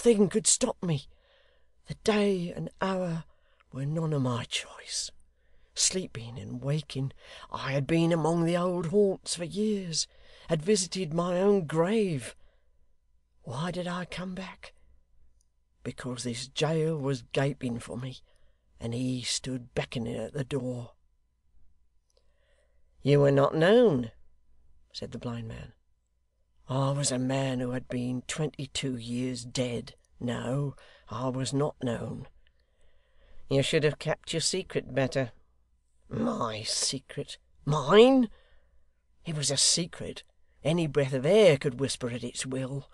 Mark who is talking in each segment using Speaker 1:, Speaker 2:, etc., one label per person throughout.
Speaker 1: Nothing could stop me. The day and hour were none of my choice. Sleeping and waking, I had been among the old haunts for years, had visited my own grave. Why did I come back? Because this jail was gaping for me, and he stood beckoning at the door. 'You were not known,' said the blind man. 'I was a man who had been 22 years dead. No, I was not known.' 'You should have kept your secret better.' 'My secret? Mine? It was a secret any breath of air could whisper at its will.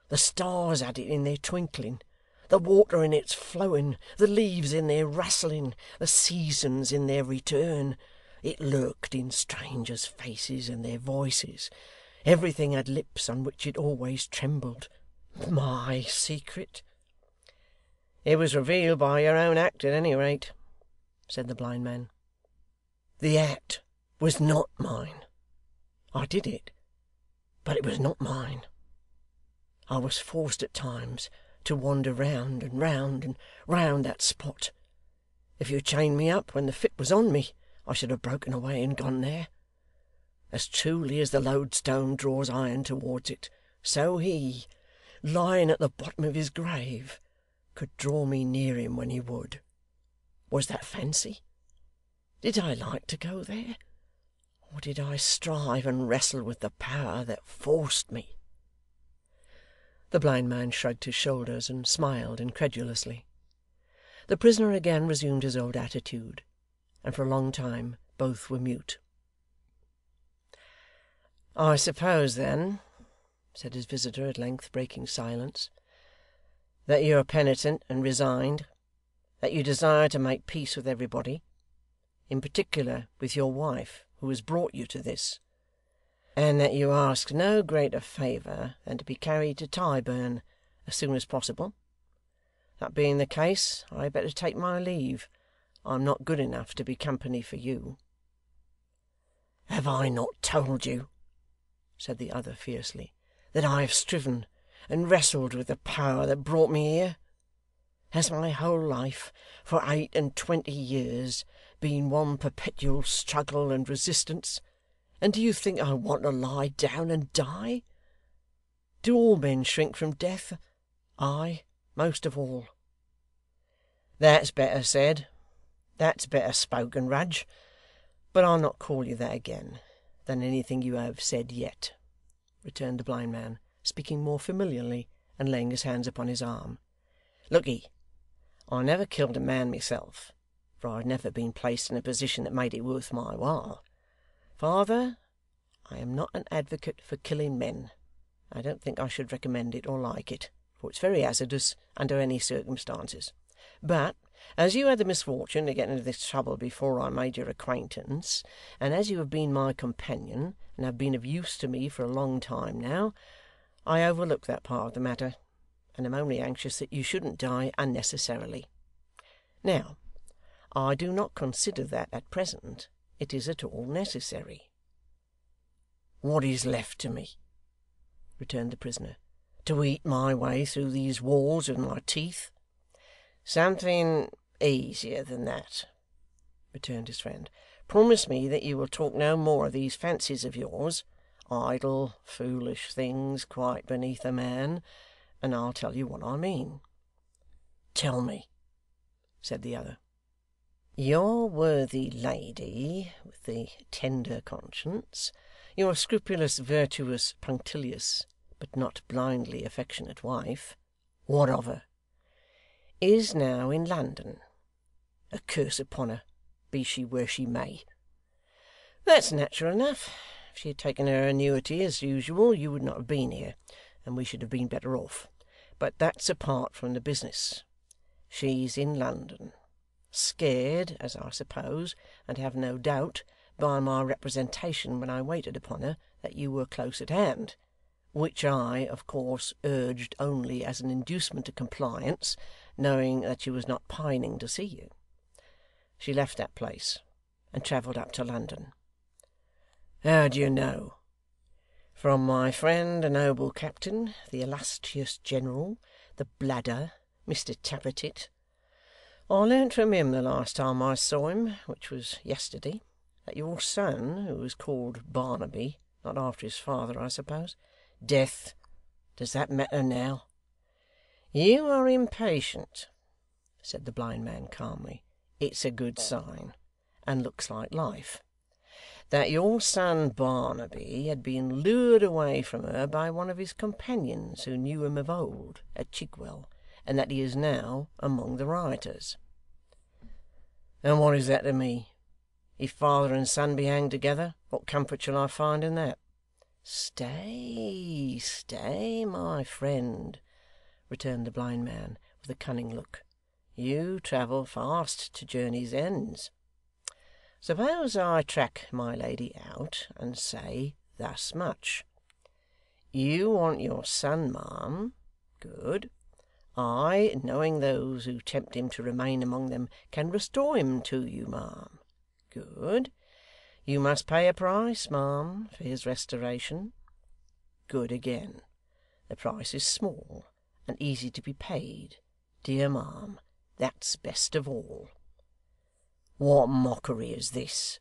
Speaker 1: The stars had it in their twinkling, the water in its flowing, the leaves in their rustling, the seasons in their return. It lurked in strangers' faces and their voices. Everything had lips on which it always trembled. My secret!' 'It was revealed by your own act, at any rate,' said the blind man. 'The act was not mine. I did it, but it was not mine. I was forced at times to wander round and round and round that spot. If you chained me up when the fit was on me, I should have broken away and gone there. As truly as the lodestone draws iron towards it, so he, lying at the bottom of his grave, could draw me near him when he would. Was that fancy? Did I like to go there? Or did I strive and wrestle with the power that forced me?' The blind man shrugged his shoulders and smiled incredulously. The prisoner again resumed his old attitude, and for a long time both were mute. 'I suppose then,' said his visitor at length, breaking silence, 'that you are penitent and resigned, that you desire to make peace with everybody, in particular with your wife who has brought you to this, and that you ask no greater favour than to be carried to Tyburn as soon as possible. That being the case, I had better take my leave. I am not good enough to be company for you.' 'Have I not told you,' said the other fiercely, 'that I have striven and wrestled with the power that brought me here? Has my whole life, for 28 years, been one perpetual struggle and resistance? And do you think I want to lie down and die? Do all men shrink from death? I most of all.' 'That's better said. That's better spoken, Rudge. But I'll not call you that again, than anything you have said yet,' returned the blind man, speaking more familiarly, and laying his hands upon his arm. 'Look'ee, I never killed a man myself, for I had never been placed in a position that made it worth my while. Farther, I am not an advocate for killing men. I don't think I should recommend it or like it, for it's very hazardous under any circumstances. But, as you had the misfortune to get into this trouble before I made your acquaintance, and as you have been my companion, and have been of use to me for a long time now, I overlook that part of the matter, and am only anxious that you shouldn't die unnecessarily. Now, I do not consider that, at present, it is at all necessary.' 'What is left to me,' returned the prisoner, 'to eat my way through these walls with my teeth?' 'Something easier than that,' returned his friend. 'Promise me that you will talk no more of these fancies of yours, idle, foolish things quite beneath a man, and I'll tell you what I mean.' 'Tell me,' said the other. 'Your worthy lady with the tender conscience, your scrupulous, virtuous, punctilious, but not blindly affectionate wife,' 'What of her?' 'Is now in London. A curse upon her, be she where she may.' 'That's natural enough. If she had taken her annuity as usual, you would not have been here, and we should have been better off. But that's apart from the business. She's in London. Scared, as I suppose, and have no doubt, by my representation when I waited upon her, that you were close at hand, which I, of course, urged only as an inducement to compliance, knowing that she was not pining to see you. She left that place, and travelled up to London.' 'How do you know? From my friend and noble captain, the illustrious general, the bladder, Mr Tappertit. I learnt from him the last time I saw him, which was yesterday, that your son, who was called Barnaby, not after his father, I suppose. Death. Does that matter now? You are impatient, said the blind man calmly. It's a good sign, and looks like life. That your son Barnaby had been lured away from her by one of his companions who knew him of old at Chigwell, and that he is now among the rioters. And what is that to me? If father and son be hanged together, what comfort shall I find in that? Stay, stay, my friend, returned the blind man with a cunning look. You travel fast to journey's ends. Suppose I track my lady out, and say thus much. You want your son, ma'am. Good. I, knowing those who tempt him to remain among them, can restore him to you, ma'am. Good. You must pay a price, ma'am, for his restoration. Good again. The price is small, and easy to be paid. Dear ma'am, that's best of all. What mockery is this?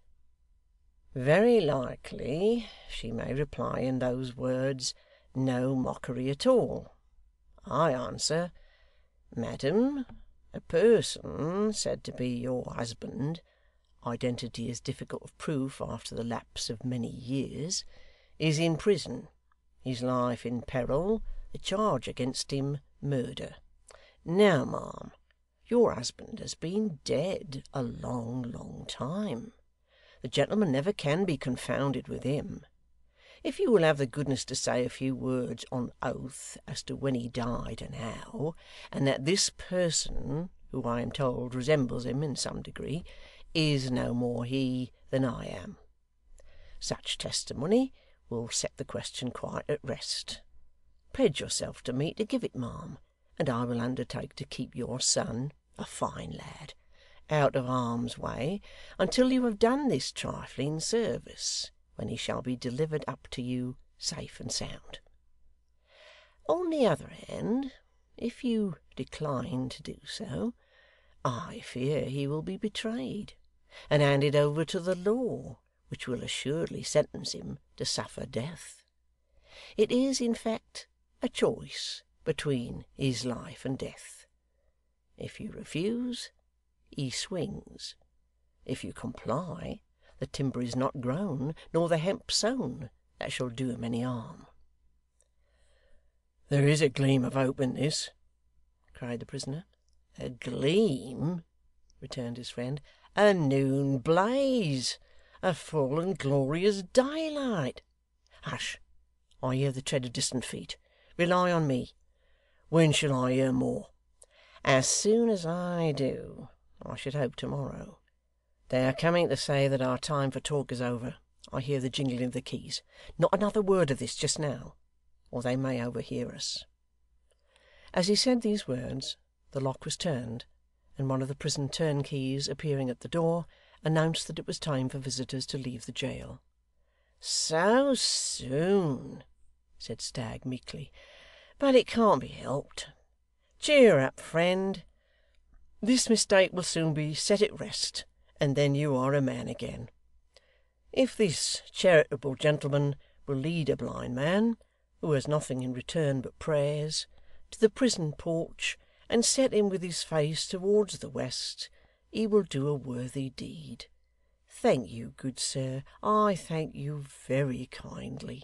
Speaker 1: Very likely she may reply in those words, no mockery at all. I answer, Madam, a person said to be your husband, identity is difficult of proof after the lapse of many years, is in prison, his life in peril, the charge against him murder. Now, ma'am, your husband has been dead a long, long time. The gentleman never can be confounded with him. If you will have the goodness to say a few words on oath as to when he died and how, and that this person, who I am told resembles him in some degree, is no more he than I am. Such testimony will set the question quite at rest. Pledge yourself to me to give it, ma'am, and I will undertake to keep your son, a fine lad, out of harm's way until you have done this trifling service, when he shall be delivered up to you safe and sound. On the other hand, if you decline to do so, I fear he will be betrayed, and handed over to the law, which will assuredly sentence him to suffer death. It is, in fact, a choice between his life and death. If you refuse, he swings. If you comply, the timber is not grown, nor the hemp sown, that shall do him any harm. There is a gleam of hope in this, cried the prisoner. A gleam, returned his friend. A noon blaze, a full and glorious daylight. Hush! I hear the tread of distant feet. Rely on me. When shall I hear more? As soon as I do. I should hope tomorrow. They are coming to say that our time for talk is over. I hear the jingling of the keys. Not another word of this just now, or they may overhear us. As he said these words, the lock was turned, and one of the prison turnkeys, appearing at the door, announced that it was time for visitors to leave the jail. So soon, said Stagg meekly, but it can't be helped. Cheer up, friend. This mistake will soon be set at rest, and then you are a man again. If this charitable gentleman will lead a blind man, who has nothing in return but prayers, to the prison porch, and set him with his face towards the west, he will do a worthy deed. Thank you, good sir, I thank you very kindly.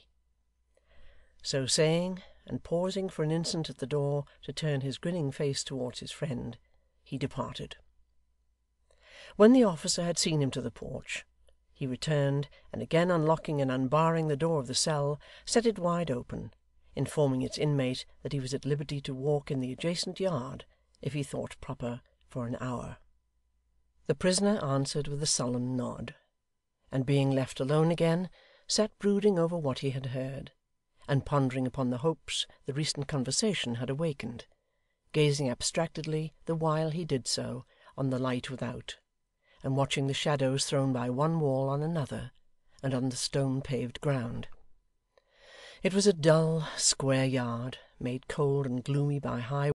Speaker 1: So saying, and pausing for an instant at the door to turn his grinning face towards his friend, he departed. When the officer had seen him to the porch, he returned, and again unlocking and unbarring the door of the cell, set it wide open, informing its inmate that he was at liberty to walk in the adjacent yard, if he thought proper, for an hour. The prisoner answered with a sullen nod, and being left alone again, sat brooding over what he had heard, and pondering upon the hopes the recent conversation had awakened, gazing abstractedly the while he did so on the light without, and watching the shadows thrown by one wall on another, and on the stone-paved ground. It was a dull, square yard, made cold and gloomy by high